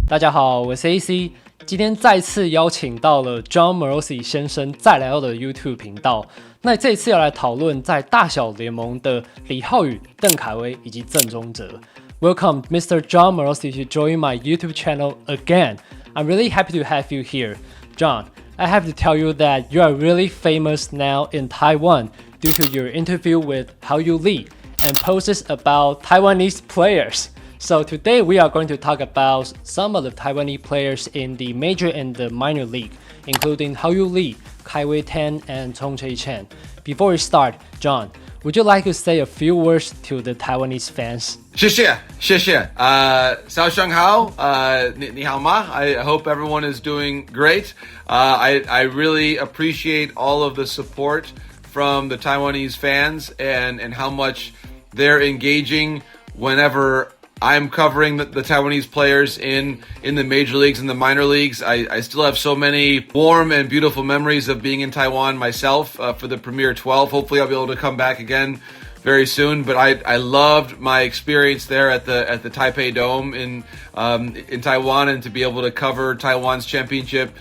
大家好，我是 AC， 今天再次邀请到了 Jon Morosi 先生再来到的 YouTube 频道。那这一次要来讨论在大小联盟的李浩宇、邓凯威以及郑宗哲。Welcome, Mr. Jon Morosi, to join my YouTube channel again. I'm really happy to have you here. Jon, I have to tell you that you are really famous now in Taiwan due to your interview with Hao-Yu Lee and posts about Taiwanese players. So today we are going to talk about some of the Taiwanese players in the major and the minor league, including Hao-Yu Lee, Kai-Wei Teng, and Tsung-Che Cheng. Before we start, Jon, would you like to say a few words to the Taiwanese fans? 谢谢早上好你好吗 I hope everyone is doing great. I really appreciate all of the support from the Taiwanese fans and how much they're engaging whenever I'm covering the Taiwanese players in the major leagues and the minor leagues. I still have so many warm and beautiful memories of being in Taiwan myself for the Premier 12. Hopefully I'll be able to come back again very soon, but I loved my experience there at the Taipei Dome in Taiwan, and to be able to cover Taiwan's championship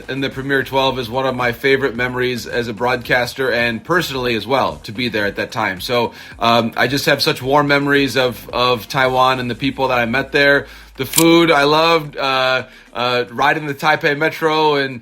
in the Premier 12 is one of my favorite memories as a broadcaster and personally as well, to be there at that time. So I just have such warm memories of Taiwan and the people that I met there. The food I loved, riding the Taipei Metro and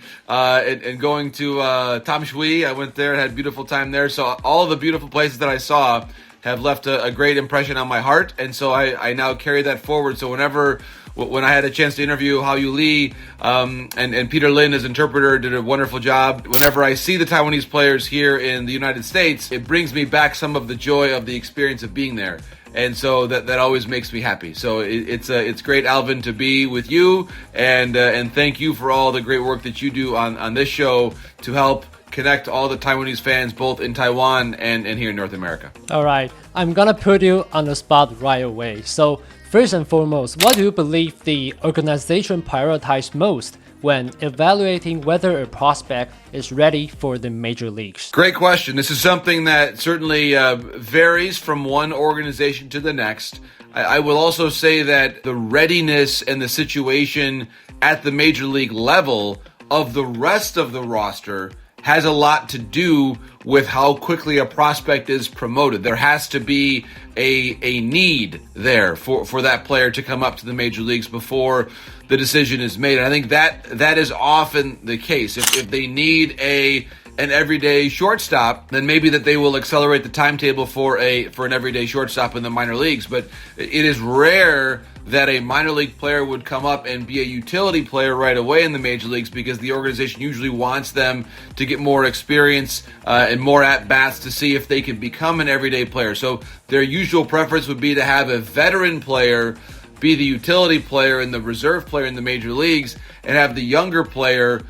going to Tamshui. I went there and had a beautiful time there. So all of the beautiful places that I saw have left a great impression on my heart. And so I now carry that forward. So when I had a chance to interview Hao-Yu Lee, and Peter Lin, his interpreter, did a wonderful job. Whenever I see the Taiwanese players here in the United States, it brings me back some of the joy of the experience of being there. And so that always makes me happy. So it's great, Alvin, to be with you, and thank you for all the great work that you do on this show to help connect all the Taiwanese fans both in Taiwan and here in North America. All right, I'm gonna put you on the spot right away. So first and foremost, what do you believe the organization prioritizes most when evaluating whether a prospect is ready for the major leagues? Great question. This is something that certainly varies from one organization to the next. I will also say that the readiness and the situation at the major league level of the rest of the roster has a lot to do with how quickly a prospect is promoted. There has to be a need there for that player to come up to the major leagues before the decision is made. And I think that is often the case. If they need an everyday shortstop, then maybe that they will accelerate the timetable for an everyday shortstop in the minor leagues. But it is rare that a minor league player would come up and be a utility player right away in the major leagues, because the organization usually wants them to get more experience and more at-bats to see if they can become an everyday player. So their usual preference would be to have a veteran player be the utility player and the reserve player in the major leagues, and have the younger player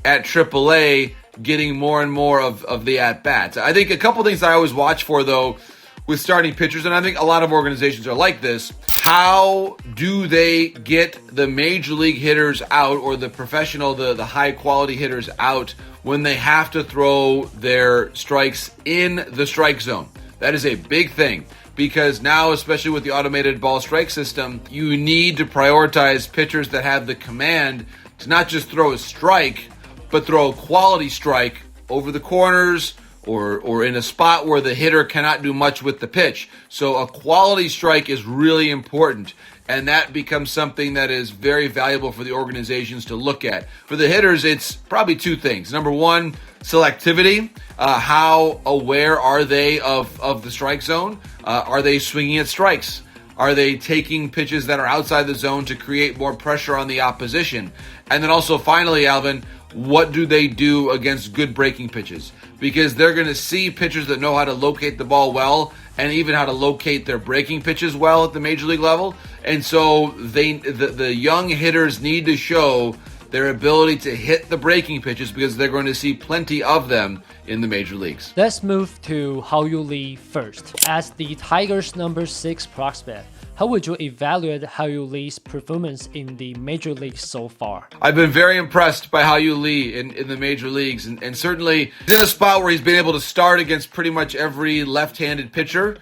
at AAA getting more and more of the at-bats. I think a couple things I always watch for, though, with starting pitchers, and I think a lot of organizations are like this: how do they get the major league hitters out, or the professional, the high-quality hitters out, when they have to throw their strikes in the strike zone? That is a big thing, because now, especially with the automated ball strike system, you need to prioritize pitchers that have the command to not just throw a strike, but throw a quality strike over the corners or in a spot where the hitter cannot do much with the pitch. So a quality strike is really important, and that becomes something that is very valuable for the organizations to look at. For the hitters, it's probably two things. Number one, selectivity. How aware are they of the strike zone? Are they swinging at strikes? Are they taking pitches that are outside the zone to create more pressure on the opposition? And then also, finally, Alvin, what do they do against good breaking pitches? Because they're going to see pitchers that know how to locate the ball well, and even how to locate their breaking pitches well at the major league level. And so the young hitters need to show their ability to hit the breaking pitches, because they're going to see plenty of them in the major leagues. Let's move to Hao-Yu Lee first. As the Tigers' number 6 prospect, how would you evaluate Hao-Yu Lee's performance in the major leagues so far? I've been very impressed by Hao-Yu Lee in the major leagues, and certainly he's in a spot where he's been able to start against pretty much every left-handed pitcher.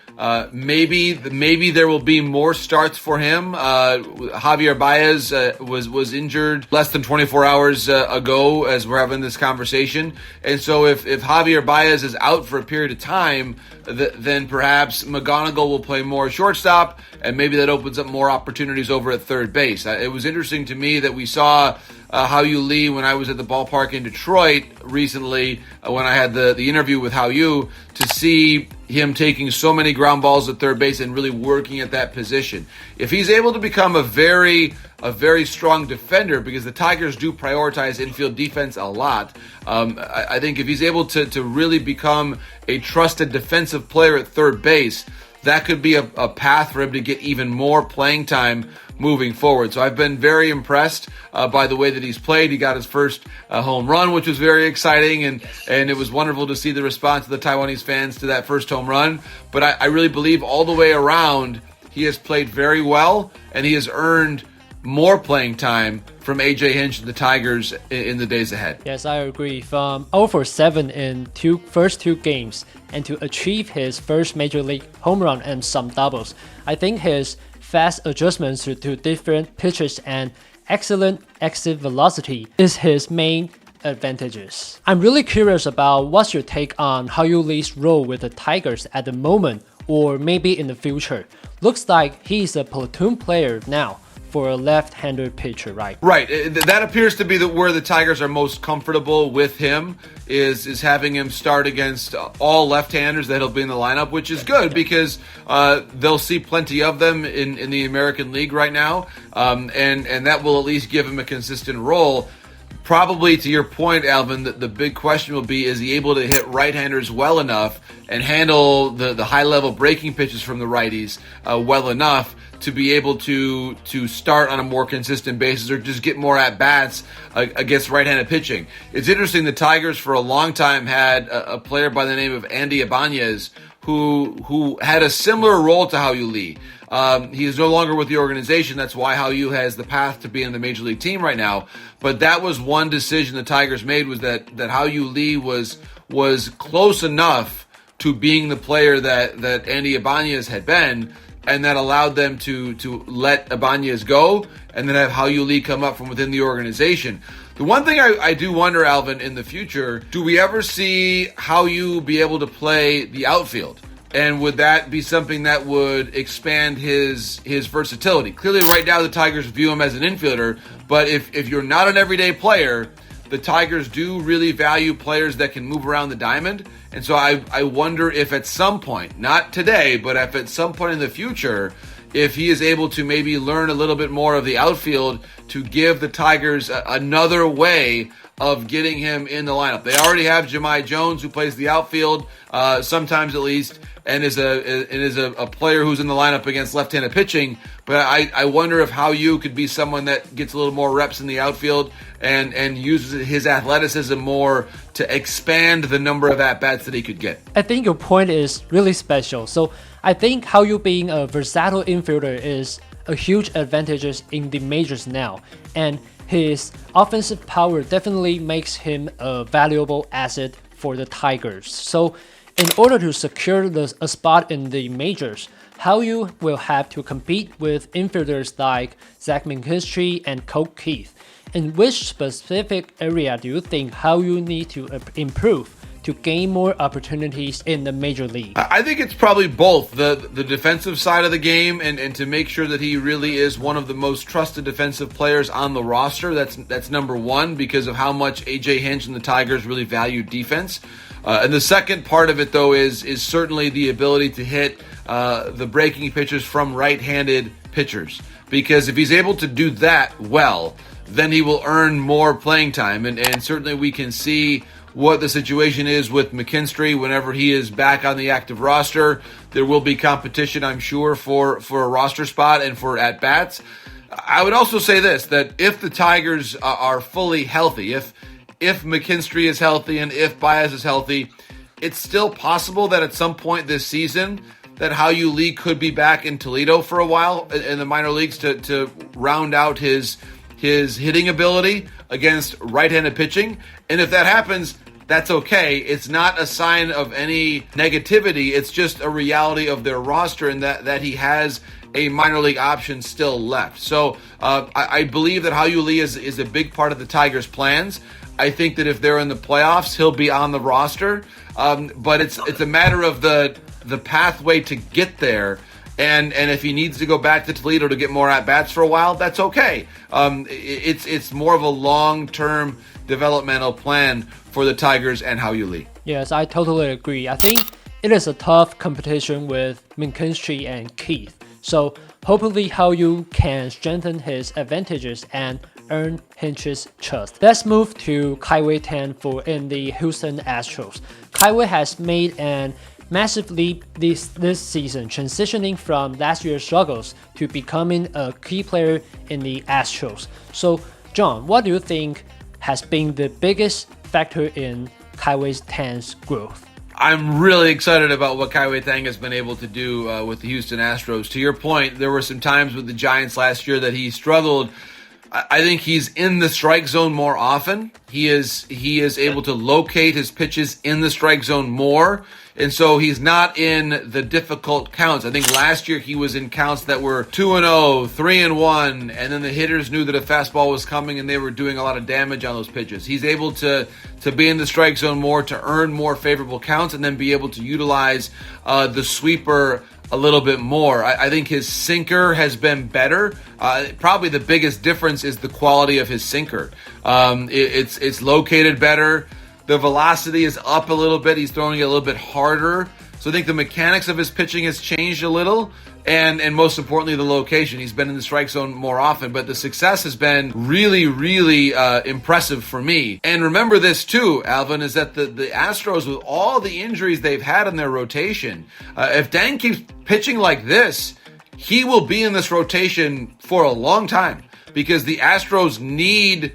Maybe there will be more starts for him. Javier Baez was injured less than 24 hours ago as we're having this conversation, and so if Javier Baez is out for a period of time, then perhaps McGonigal will play more shortstop, and maybe that opens up more opportunities over at third base. It was interesting to me that we saw Hao-Yu Lee when I was at the ballpark in Detroit recently, when I had the interview with Hao-Yu, to see him taking so many ground balls at third base and really working at that position. If he's able to become a very strong defender, because the Tigers do prioritize infield defense a lot, I think if he's able to really become a trusted defensive player at third base, that could be a path for him to get even more playing time moving forward. So I've been very impressed by the way that he's played. He got his first home run, which was very exciting, and it was wonderful to see the response of the Taiwanese fans to that first home run. But I really believe all the way around, he has played very well, and he has earned more playing time from AJ Hinch and the Tigers in the days ahead. Yes, I agree. From 0-for-7 in first two games, and to achieve his first major league home run and some doubles, I think his fast adjustments to different pitches and excellent exit velocity is his main advantages. I'm really curious about what's your take on Hao-Yu Lee's role with the Tigers at the moment, or maybe in the future. Looks like he's a platoon player now for a left-handed pitcher, right? Right. That appears to be where the Tigers are most comfortable with him, is having him start against all left-handers that he'll be in the lineup, which is good because they'll see plenty of them in the American League right now, and that will at least give him a consistent role. Probably to your point, Alvin, the big question will be, is he able to hit right-handers well enough and handle the high-level breaking pitches from the righties well enough to be able to start on a more consistent basis or just get more at-bats against right-handed pitching. It's interesting, the Tigers for a long time had a player by the name of Andy Ibanez who had a similar role to Hao-Yu Lee. He is no longer with the organization. That's why Hao-Yu has the path to be in the Major League team right now. But that was one decision the Tigers made, was that Hao-Yu Lee was close enough to being the player that Andy Ibanez had been, and that allowed them to let Ibanez go and then have Hao-Yu Lee come up from within the organization. The one thing I do wonder, Alvin, in the future, do we ever see Hao-Yu be able to play the outfield? And would that be something that would expand his versatility? Clearly, right now, the Tigers view him as an infielder, but if you're not an everyday player, the Tigers do really value players that can move around the diamond. And so I wonder if at some point, not today, but if at some point in the future, if he is able to maybe learn a little bit more of the outfield to give the Tigers another way of getting him in the lineup. They already have Jahmai Jones, who plays the outfield, sometimes at least, and is a player who's in the lineup against left-handed pitching. But I wonder if Hao-Yu could be someone that gets a little more reps in the outfield and uses his athleticism more to expand the number of at-bats that he could get. I think your point is really special. So I think Hao-Yu being a versatile infielder is a huge advantage in the majors now. And his offensive power definitely makes him a valuable asset for the Tigers. So in order to secure a spot in the majors, Hao-Yu will have to compete with infielders like Zach McKinstry and Colt Keith. In which specific area do you think Hao-Yu needs to improve to gain more opportunities in the major league? I think it's probably both the defensive side of the game and to make sure that he really is one of the most trusted defensive players on the roster. That's number one, because of how much AJ Hinch and the Tigers really value defense. And the second part of it, though, is certainly the ability to hit the breaking pitches from right-handed pitchers. Because if he's able to do that well, then he will earn more playing time. And certainly we can see what the situation is with McKinstry whenever he is back on the active roster. There will be competition, I'm sure, for a roster spot and for at-bats. I would also say this, that if the Tigers are fully healthy, if McKinstry is healthy and if Baez is healthy, it's still possible that at some point this season that Hao-Yu Lee could be back in Toledo for a while in the minor leagues to round out his hitting ability against right-handed pitching. And if that happens, that's okay. It's not a sign of any negativity. It's just a reality of their roster and that he has a minor league option still left. So I believe that Hao-Yu Lee is a big part of the Tigers' plans. I think that if they're in the playoffs, he'll be on the roster. But it's a matter of the pathway to get there. And if he needs to go back to Toledo to get more at-bats for a while, that's okay. It's more of a long-term developmental plan for the Tigers and Hao-Yu Lee. Yes, I totally agree. I think it is a tough competition with McKinstry and Keith. So hopefully Hao-Yu can strengthen his advantages and earn Hinch's trust. Let's move to Kai-Wei Teng in the Houston Astros. Kai-Wei has made an massive leap this season, transitioning from last year's struggles to becoming a key player in the Astros. So, Jon, what do you think has been the biggest factor in Kai-Wei Teng's growth? I'm really excited about what Kai-Wei Teng has been able to do with the Houston Astros. To your point, there were some times with the Giants last year that he struggled. I think he's in the strike zone more often. He is able to locate his pitches in the strike zone more. And so he's not in the difficult counts. I think last year he was in counts that were 2-0, 3-1, and then the hitters knew that a fastball was coming and they were doing a lot of damage on those pitches. He's able to be in the strike zone more, to earn more favorable counts, and then be able to utilize the sweeper a little bit more. I think his sinker has been better. Probably the biggest difference is the quality of his sinker. It's located better. The velocity is up a little bit. He's throwing it a little bit harder. So I think the mechanics of his pitching has changed a little. And most importantly, the location. He's been in the strike zone more often. But the success has been really, really impressive for me. And remember this too, Alvin, is that the Astros, with all the injuries they've had in their rotation, if Teng keeps pitching like this, he will be in this rotation for a long time. Because the Astros need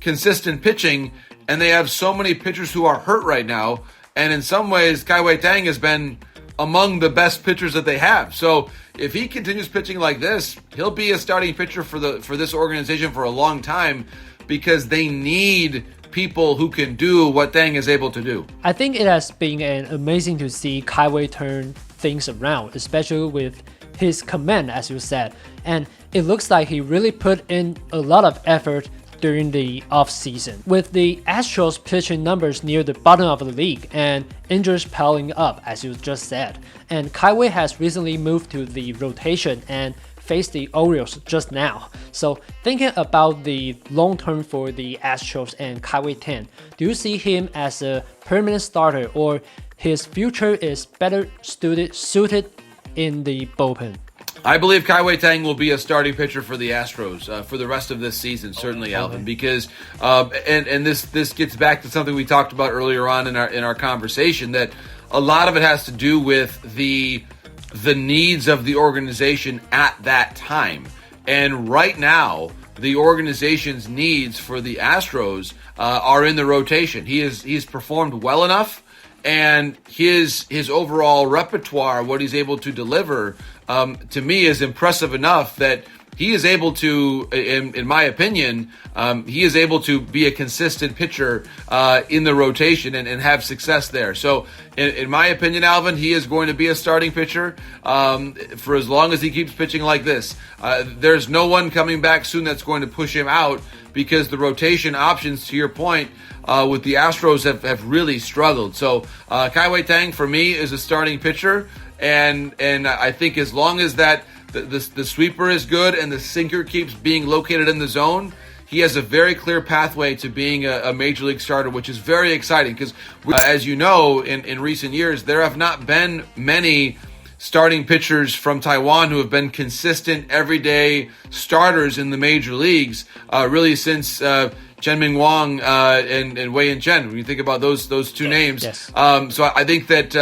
consistent pitching. And they have so many pitchers who are hurt right now. And in some ways, Kai-Wei Teng has been among the best pitchers that they have. So if he continues pitching like this, he'll be a starting pitcher for this organization for a long time, because they need people who can do what Teng is able to do. I think it has been amazing to see Kai-Wei turn things around, especially with his command, as you said. And it looks like he really put in a lot of effort during the off-season. With the Astros pitching numbers near the bottom of the league and injuries piling up, as you just said, and Kai-Wei has recently moved to the rotation and faced the Orioles just now. So thinking about the long term for the Astros and Kai-Wei Teng, do you see him as a permanent starter, or his future is better suited in the bullpen? I believe Kai-Wei Teng will be a starting pitcher for the Astros for the rest of this season, certainly, Alvin, because and this gets back to something we talked about earlier on in our conversation, that a lot of it has to do with the needs of the organization at that time. And right now, the organization's needs for the Astros are in the rotation. He's performed well enough, and his overall repertoire, what he's able to deliver, to me is impressive enough that he is able to, in my opinion, he is able to be a consistent pitcher in the rotation and have success there. So, in my opinion, Alvin, he is going to be a starting pitcher for as long as he keeps pitching like this. There's no one coming back soon that's going to push him out, because the rotation options, to your point, with the Astros have really struggled. So, Kai-Wei Teng, for me, is a starting pitcher. And I think as long as that the sweeper is good and the sinker keeps being located in the zone, he has a very clear pathway to being a major league starter, which is very exciting because, as you know, in recent years, there have not been many starting pitchers from Taiwan who have been consistent, everyday starters in the major leagues, really since Chen-Ming Wang and Wei-Yin Chen, when you think about those two names. Yes. So I think that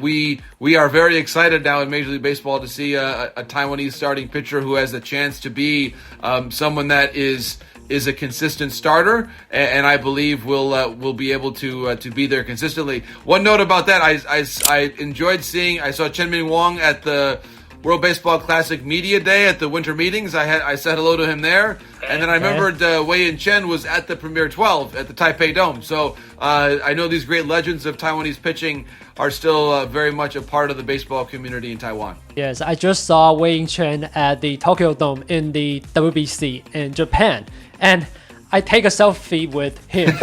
we are very excited now in Major League Baseball to see a Taiwanese starting pitcher who has a chance to be someone that is is a consistent starter, and I believe will be able to be there consistently. One note about that, I enjoyed seeing. I saw Chen Min Wong at the World Baseball Classic Media Day at the winter meetings. I said hello to him there. And then I remembered Wei-Yin Chen was at the Premier 12 at the Taipei Dome. So I know these great legends of Taiwanese pitching are still very much a part of the baseball community in Taiwan. Yes, I just saw Wei-Yin Chen at the Tokyo Dome in the WBC in Japan. And I take a selfie with him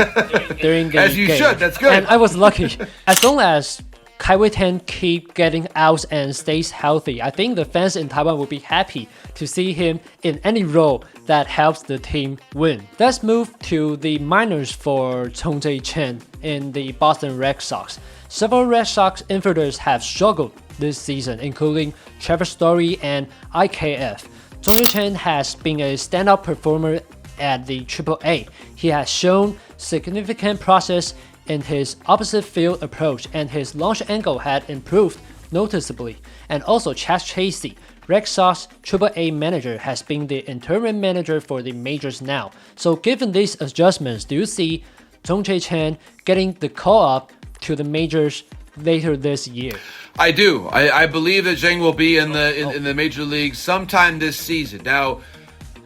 during the As you game. should, that's good. And I was lucky. As long as Kai-Wei Teng keep getting out and stays healthy, I think the fans in Taiwan will be happy to see him in any role that helps the team win. Let's move to the minors for Tsung-Che Cheng in the Boston Red Sox. Several Red Sox infielders have struggled this season, including Trevor Story and IKF. Tsung-Che Cheng has been a standout performer at the AAA. He has shown significant progress in his opposite field approach, and his launch angle had improved noticeably. And also Chad Chasey, Red Sox AAA manager, has been the interim manager for the majors now. So given these adjustments, do you see Tsung-Che Cheng getting the call-up to the majors later this year? I do. I believe that Cheng will be in the major leagues sometime this season. Now,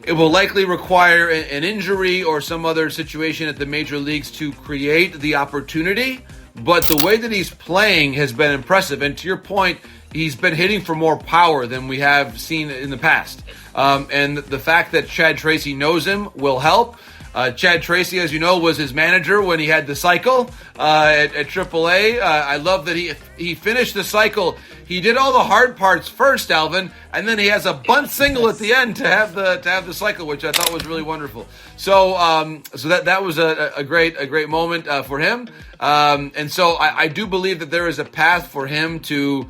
it will likely require an injury or some other situation at the major leagues to create the opportunity. But the way that he's playing has been impressive. And to your point, he's been hitting for more power than we have seen in the past. And the fact that Chad Tracy knows him will help. Chad Tracy, as you know, was his manager when he had the cycle at AAA. I love that he finished the cycle. He did all the hard parts first, Alvin, and then he has a bunt single at the end to have the cycle, which I thought was really wonderful. So that was a great moment for him. And so I do believe that there is a path for him to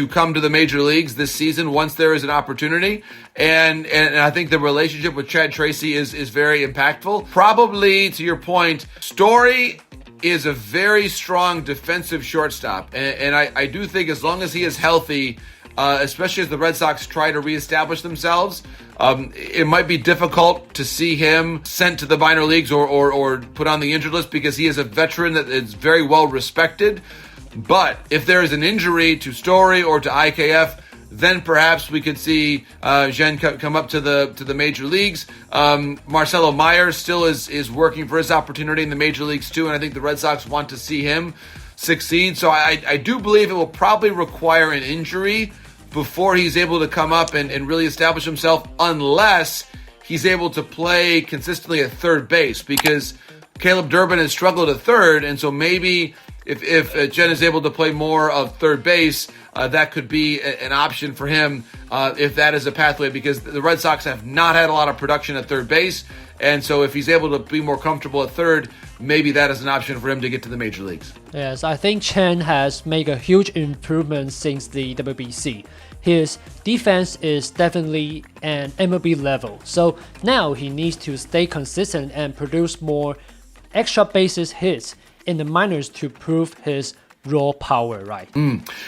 come to the major leagues this season once there is an opportunity. And I think the relationship with Chad Tracy is very impactful. Probably, to your point, Story is a very strong defensive shortstop. And I do think as long as he is healthy, especially as the Red Sox try to reestablish themselves, it might be difficult to see him sent to the minor leagues or put on the injured list because he is a veteran that is very well respected. But if there is an injury to Story or to IKF, then perhaps we could see Zhen come up to the major leagues. Marcelo Myers still is working for his opportunity in the major leagues too, and I think the Red Sox want to see him succeed. So I do believe it will probably require an injury before he's able to come up and really establish himself, unless he's able to play consistently at third base, because Caleb Durbin has struggled at third, and so maybe if Jen is able to play more of third base, that could be an option for him if that is a pathway, because the Red Sox have not had a lot of production at third base, and so if he's able to be more comfortable at third, maybe that is an option for him to get to the major leagues. Yes, I think Chen has made a huge improvement since the WBC. His defense is definitely an MLB level, so now he needs to stay consistent and produce more extra bases hits in the minors to prove his raw power, right?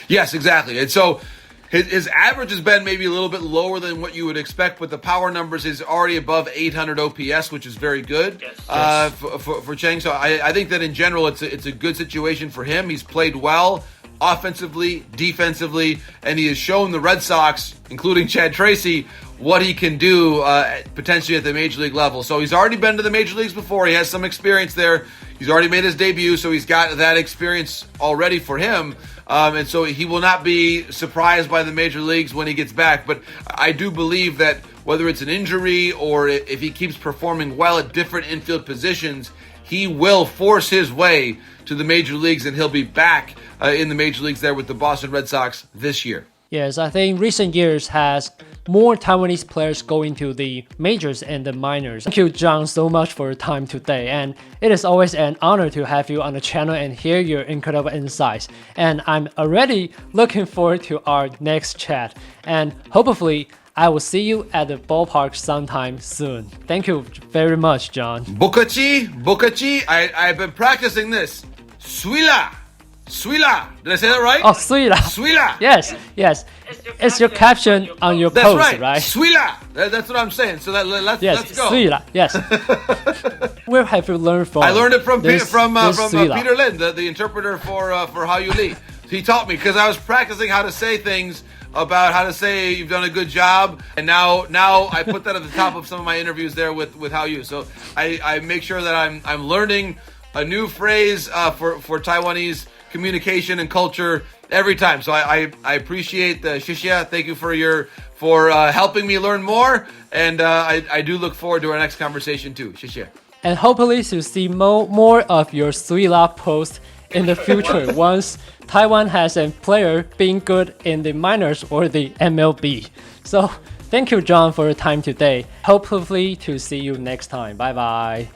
Yes, exactly. And so his average has been maybe a little bit lower than what you would expect, but the power numbers is already above 800 OPS, which is very good for Cheng. So I think that in general, it's a good situation for him. He's played well offensively, defensively, and he has shown the Red Sox, including Chad Tracy, what he can do potentially at the major league level. So he's already been to the major leagues before. He has some experience there. He's already made his debut, so he's got that experience already for him. And so he will not be surprised by the major leagues when he gets back. But I do believe that whether it's an injury or if he keeps performing well at different infield positions, he will force his way to the major leagues, and he'll be back in the major leagues there with the Boston Red Sox this year. Yes, I think recent years has more Taiwanese players going to the majors and the minors. Thank you, Jon, so much for your time today. And it is always an honor to have you on the channel and hear your incredible insights. And I'm already looking forward to our next chat. And hopefully, I will see you at the ballpark sometime soon. Thank you very much, Jon. Bukachi, I've been practicing this. Suila. Suila. Did I say that right? Oh, Suila. Suila. Yes, yes. It's your caption on your That's post, right? Suila. That's what I'm saying. So let's go. Suila. Yes. Where have you learned from? I learned it from this Suila? Peter Lin, the interpreter for Hao-Yu Lee. He taught me because I was practicing how to say things about how to say you've done a good job, and now I put that at the top of some of my interviews there with Hao-Yu. So I make sure that I'm learning a new phrase for Taiwanese communication and culture every time. So I appreciate the shishia. Thank you for helping me learn more, and I do look forward to our next conversation too. Shishia. And hopefully to see more of your Suila posts in the future once Taiwan has a player being good in the minors or the MLB. So thank you, Jon, for your time today. Hopefully to see you next time. Bye bye.